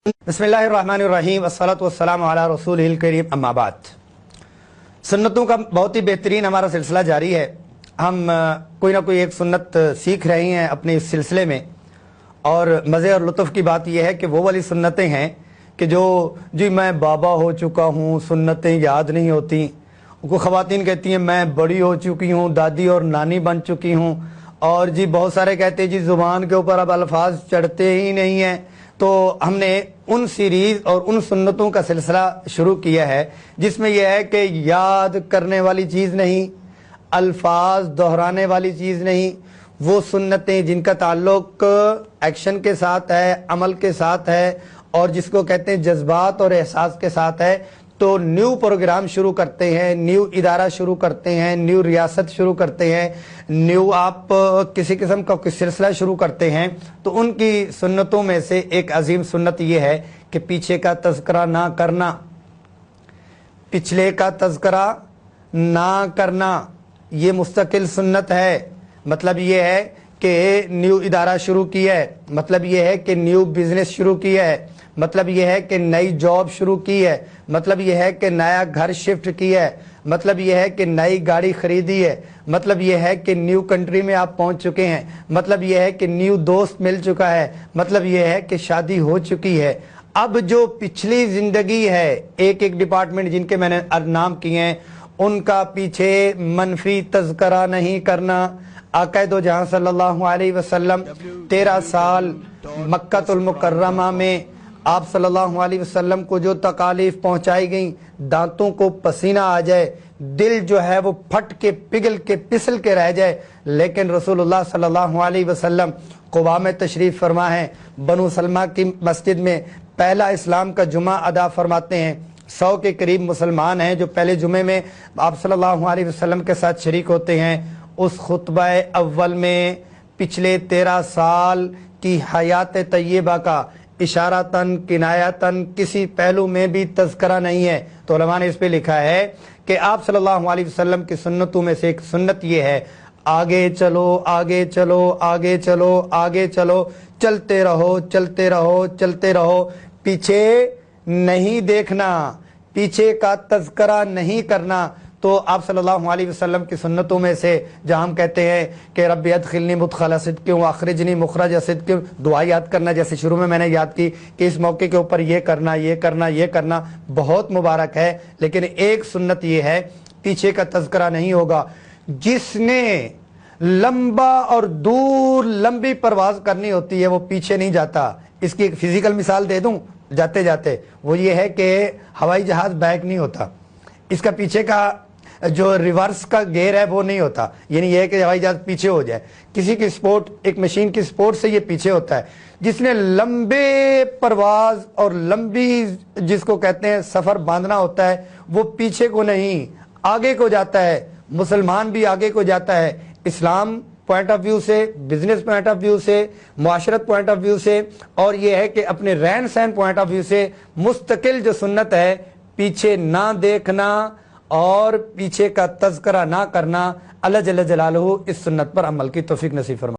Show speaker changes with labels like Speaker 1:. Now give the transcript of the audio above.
Speaker 1: बिस्मिल्लाहिर्रहमानिर्रहीम अस्सलातु वस्सलामु अला रसूलिल करीम अम्मा बाद। सुन्नतों का बहुत ही बेहतरीन हमारा सिलसिला जारी है। हम कोई ना कोई एक सुन्नत सीख रहे हैं अपने इस सिलसिले में, और मज़े और लुत्फ़ की बात यह है कि वो वाली सुन्नतें हैं कि जी मैं बाबा हो चुका हूँ, सुन्नतें याद नहीं होती। को ख़वातीन कहती हैं मैं बड़ी हो चुकी हूँ, दादी और नानी बन चुकी हूँ, और जी बहुत सारे कहते हैं जी ज़ुबान के ऊपर अब अल्फाज चढ़ते ही नहीं हैं। तो हमने उन सीरीज़ और उन सुन्नतों का सिलसिला शुरू किया है जिसमें यह है कि याद करने वाली चीज़ नहीं, अल्फाज दोहराने वाली चीज़ नहीं, वो सुन्नतें जिनका ताल्लुक एक्शन के साथ है, अमल के साथ है, और जिसको कहते हैं जज्बात और एहसास के साथ है। तो न्यू प्रोग्राम शुरू करते हैं, न्यू इदारा शुरू करते हैं, न्यू रियासत शुरू करते हैं, न्यू आप किसी किस्म का सिलसिला शुरू करते हैं। तो उनकी सुन्नतों में से एक अजीम सुन्नत ये है कि पीछे का तज़किरा ना करना, पिछले का तज़किरा ना करना, ये मुस्तकिल सुन्नत है। मतलब ये है कि न्यू इदारा शुरू किया है, मतलब ये है कि न्यू बिजनेस शुरू किया है, मतलब ये है कि नई जॉब शुरू की है, मतलब ये है कि नया घर शिफ्ट किया है, मतलब ये है कि नई गाड़ी खरीदी है, मतलब ये है कि न्यू कंट्री में आप पहुंच चुके हैं, मतलब ये है कि न्यू दोस्त मिल चुका है, मतलब ये है कि शादी हो चुकी है। अब जो पिछली जिंदगी है, एक एक डिपार्टमेंट जिनके मैंने नाम किए हैं, उनका पीछे मनफी तज़किरा नहीं करना। आका दो जहां सल्लल्लाहु अलैहि वसल्लम 13 साल मक्कातुल मुकर्रमा में आप सल्लल्लाहु अलैहि वसल्लम को जो तकालीफ पहुंचाई गई, दांतों को पसीना आ जाए, दिल जो है वो फट के पिघल के पिसल के रह जाए, लेकिन रसूलुल्लाह सल्लल्लाहु अलैहि वसल्लम कुबा में तशरीफ फरमा है, बनु सलमा की मस्जिद में पहला इस्लाम का जुमा अदा फरमाते हैं। 100 के करीब मुसलमान हैं जो पहले जुमे में आप सल्लल्लाहु अलैहि वसल्लम के साथ शरीक होते हैं। उस खुतबा अव्वल में पिछले 13 साल की हयात तय्यबा का इशारतन किनायतन किसी पहलू में भी तज़किरा नहीं है। तो उलमा ने इस पे लिखा है कि आप सल्लल्लाहु अलैहि वसल्लम की सुन्नतों में से एक सुन्नत ये है, आगे चलो आगे चलो आगे चलो आगे चलो, चलते रहो चलते रहो चलते रहो, पीछे नहीं देखना, पीछे का तज़किरा नहीं करना। तो आप सल्लल्लाहु अलैहि वसल्लम की सुन्नतों में से जहाँ हम कहते हैं कि रब्बी अदखिलनी मुदखला सिद्क़िन व अखरिजनी मुखरज सिद्क़िन, दुआ याद करना, जैसे शुरू में मैंने याद की कि इस मौके के ऊपर ये करना ये करना ये करना बहुत मुबारक है। लेकिन एक सुन्नत ये है, पीछे का तज़किरा नहीं होगा। जिसने लंबा और दूर लंबी परवाज करनी होती है वो पीछे नहीं जाता। इसकी एक फिजिकल मिसाल दे दूं जाते जाते, वो ये है कि हवाई जहाज बैक नहीं होता, इसका पीछे का जो रिवर्स का गेयर है वो नहीं होता, यानी यह है कि हवाई जहाज पीछे हो जाए। किसी की स्पोर्ट, एक मशीन की स्पोर्ट से ये पीछे होता है। जिसने लंबे परवाज और लंबी जिसको कहते हैं सफर बांधना होता है वो पीछे को नहीं आगे को जाता है। मुसलमान भी आगे को जाता है, इस्लाम पॉइंट ऑफ व्यू से, बिजनेस पॉइंट ऑफ व्यू से, मुआशरत पॉइंट ऑफ व्यू से, और यह है कि अपने रहन सहन पॉइंट ऑफ व्यू से मुस्तकिल जो सुन्नत है, पीछे ना देखना और पीछे का तज़किरा ना करना। अल्लाह जल्ल जलालहू इस सुन्नत पर अमल की तौफीक नसीब फरमाए।